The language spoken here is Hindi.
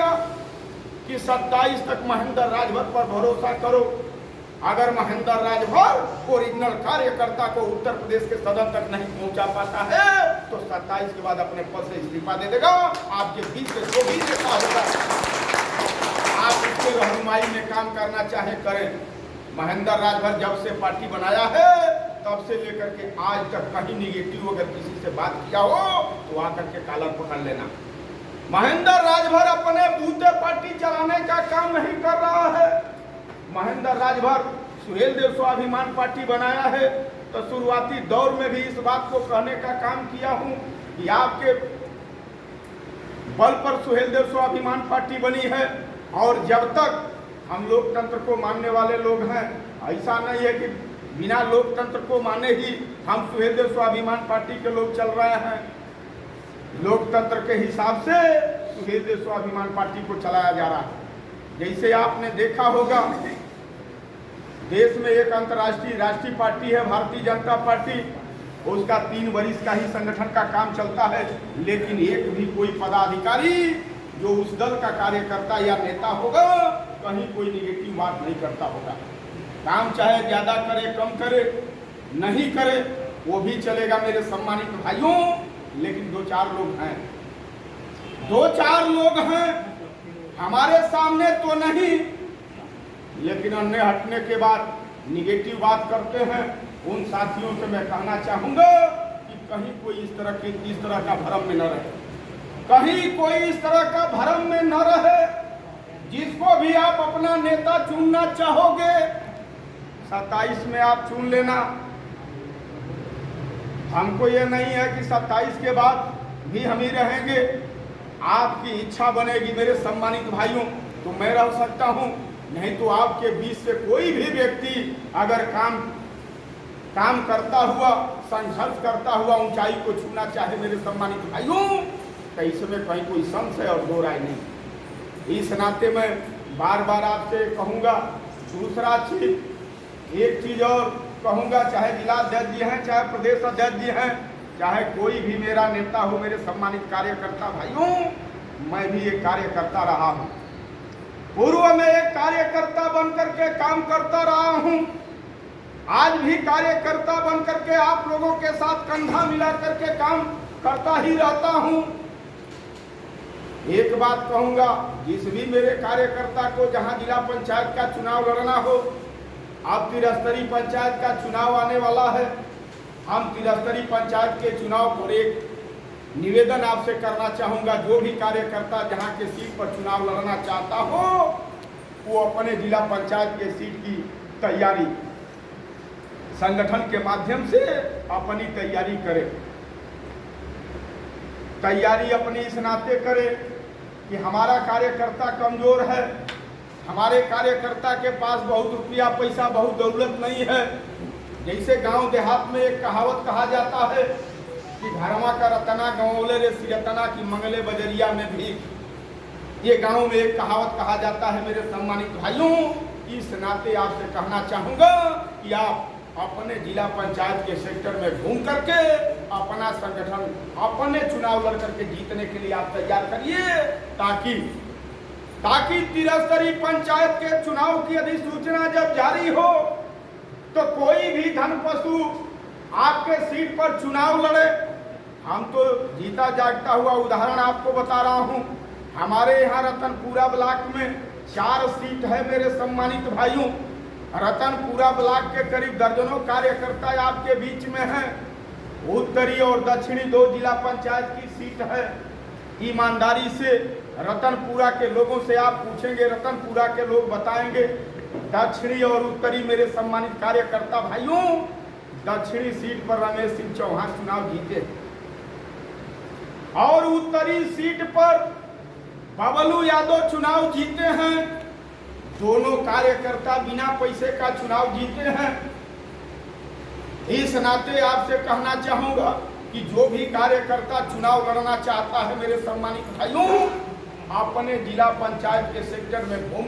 किया कि 27 तक महेंद्र राजभर पर भरोसा करो। अगर महेंद्र राजभर ओरिजिनल कार्यकर्ता को उत्तर प्रदेश के सदन तक नहीं पहुंचा पाता है तो 27 के बाद अपने पद से इस्तीफा दे देगा। आपके बीच से जो भी नेता होगा आप उसके रहनुमाई में काम करना चाहे करें। महेंद्र राजभर जब से पार्टी बनाया है तब से लेकर के आज तक कहीं निगेटिव अगर किसी से बात किया हो तो आकर के कॉलर पकड़ लेना। महेंद्र राजभर अपने बूते पार्टी चलाने का काम नहीं कर रहा है। महेंद्र राजभर सुहेलदेव स्वाभिमान पार्टी बनाया है तो शुरुआती दौर में भी इस बात को कहने का काम किया हूं कि आपके बल पर सुहेलदेव स्वाभिमान पार्टी बनी है और जब तक हम लोकतंत्र को मानने वाले लोग हैं, ऐसा नहीं है कि बिना लोकतंत्र को माने ही हम सुहेलदेव स्वाभिमान पार्टी के लोग चल रहे हैं। लोकतंत्र के हिसाब से सुहेलदेव स्वाभिमान पार्टी को चलाया जा रहा है। जैसे आपने देखा होगा देश में एक अंतर्राष्ट्रीय राष्ट्रीय पार्टी है भारतीय जनता पार्टी, उसका 3 वर्ष का ही संगठन का काम चलता है, लेकिन एक भी कोई पदाधिकारी जो उस दल का कार्यकर्ता या नेता होगा कहीं कोई निगेटिव बात नहीं करता होगा। काम चाहे ज्यादा करे कम करे नहीं करे वो भी चलेगा मेरे सम्मानित भाइयों, लेकिन 2-4 लोग हैं, 2-4 लोग हैं हमारे सामने तो नहीं, लेकिन अन्य हटने के बाद निगेटिव बात करते हैं। उन साथियों से मैं कहना चाहूंगा कि कहीं कोई इस तरह का भ्रम में न रहे, कहीं कोई इस तरह का भ्रम में न रहे। जिसको भी आप अपना नेता चुनना चाहोगे 27 में आप चुन लेना। हमको ये नहीं है कि 27 के बाद भी हम ही रहेंगे। आपकी इच्छा बनेगी मेरे सम्मानित भाइयों तो मैं रह सकता हूं, नहीं तो आपके बीच से कोई भी व्यक्ति अगर काम करता हुआ संघर्ष करता हुआ ऊंचाई को छूना चाहे मेरे सम्मानित भाइयों तो इसमें कहीं कोई संशय और दो राय नहीं। इस नाते मैं बार बार आपसे कहूंगा। दूसरा चीज एक चीज और कहूंगा, चाहे जिला अध्यक्ष जी हैं चाहे प्रदेश अध्यक्ष जी हैं चाहे कोई भी मेरा नेता हो, मेरे सम्मानित कार्यकर्ता भाइयों, मैं भी एक कार्यकर्ता रहा हूं। पूर्व में एक कार्यकर्ता बनकर के काम करता रहा हूं, आज भी कार्यकर्ता बनकर के आप लोगों के साथ कंधा मिला करके काम करता ही रहता हूं। एक बात कहूंगा, जिस भी मेरे कार्यकर्ता को जहां जिला पंचायत का चुनाव लड़ना हो, अब त्रिस्तरीय पंचायत का चुनाव आने वाला है, हम त्रिस्तरीय पंचायत के चुनाव पर एक निवेदन आपसे करना चाहूंगा। जो भी कार्यकर्ता जहां के सीट पर चुनाव लड़ना चाहता हो वो अपने जिला पंचायत के सीट की तैयारी संगठन के माध्यम से अपनी तैयारी करे। तैयारी अपनी इस नाते करे कि हमारा कार्यकर्ता कमजोर है, हमारे कार्यकर्ता के पास बहुत रुपया पैसा बहुत दौलत नहीं है। जैसे गांव देहात में एक कहावत कहा जाता है कि घरमा का रतना गंवले रे सिरतना की मंगले बजरिया में भी, ये गांव में एक कहावत कहा जाता है। मेरे सम्मानित भाइयों, इस नाते आपसे कहना चाहूंगा कि आप अपने जिला पंचायत के सेक्टर में घूम करके अपना संगठन अपने चुनाव लड़ करके जीतने के लिए आप तैयार करिए, ताकि त्रिस्तरीय पंचायत के चुनाव की अधिसूचना जब जारी हो तो कोई भी धन पशु आपके सीट पर चुनाव लड़े। हम तो जीता जागता हुआ उदाहरण आपको बता रहा हूं। हमारे यहाँ रतनपुरा ब्लॉक में 4 सीट है मेरे सम्मानित भाइयों। रतनपुरा ब्लॉक के करीब दर्जनों कार्यकर्ता आपके बीच में हैं। उत्तरी और दक्षिणी 2 जिला पंचायत की सीट है। ईमानदारी से रतनपुरा के लोगों से आप पूछेंगे, रतनपुरा के लोग बताएंगे। दक्षिणी और उत्तरी मेरे सम्मानित कार्यकर्ता भाइयों, दक्षिणी सीट पर रमेश सिंह चौहान चुनाव जीते और उत्तरी सीट पर बबलू यादव चुनाव जीते हैं। दोनों कार्यकर्ता बिना पैसे का चुनाव जीते हैं। इस नाते आपसे कहना चाहूंगा कि जो भी कार्यकर्ता चुनाव लड़ना चाहता है मेरे सम्मानित भाइयों, अपने जिला पंचायत के सेक्टर में घूम